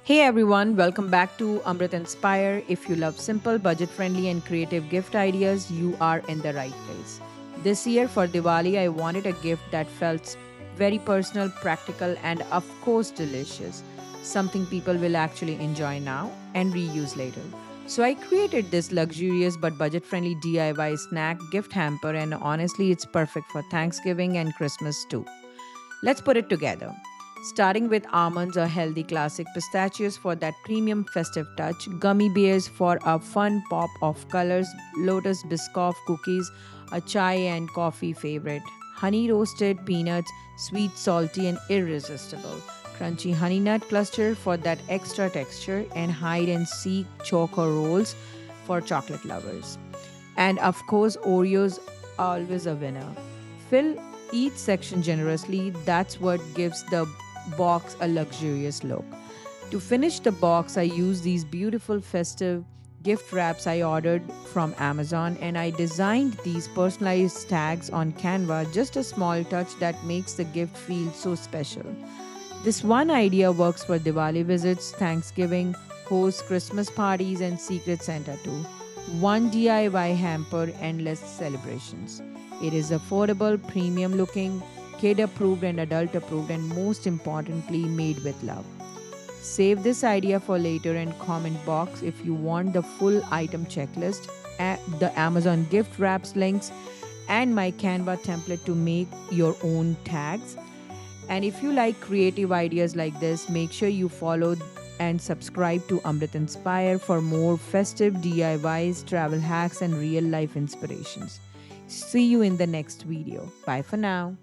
Hey everyone, welcome back to Amrit Inspire. If you love simple, budget friendly, and creative gift ideas, you are in the right place. This year for Diwali, I wanted a gift that felt very personal, practical, and of course delicious. Something people will actually enjoy now and reuse later. So I created this luxurious but budget friendly DIY snack gift hamper, and honestly, it's perfect for Thanksgiving and Christmas too. Let's put it together. Starting with almonds, a healthy classic, pistachios for that premium festive touch, gummy bears for a fun pop of colors, Lotus Biscoff cookies, a chai and coffee favorite, honey roasted peanuts, sweet, salty, and irresistible, crunchy honey nut cluster for that extra texture, and hide and seek choco rolls for chocolate lovers. And of course, Oreos always a winner. Fill each section generously. That's what gives the box a luxurious look. To finish the box, I use these beautiful festive gift wraps I ordered from Amazon, and I designed these personalized tags on Canva, just a small touch that makes the gift feel so special. This one idea works for Diwali visits, Thanksgiving, host Christmas parties, and Secret Santa too. One DIY hamper, endless celebrations. It is affordable, premium looking, kid approved, and adult approved, and most importantly, made with love. Save this idea for later and comment box if you want the full item checklist, the Amazon gift wraps links, and my Canva template to make your own tags. And if you like creative ideas like this, make sure you follow and subscribe to Amrit Inspire for more festive DIYs, travel hacks, and real life inspirations. See you in the next video. Bye for now.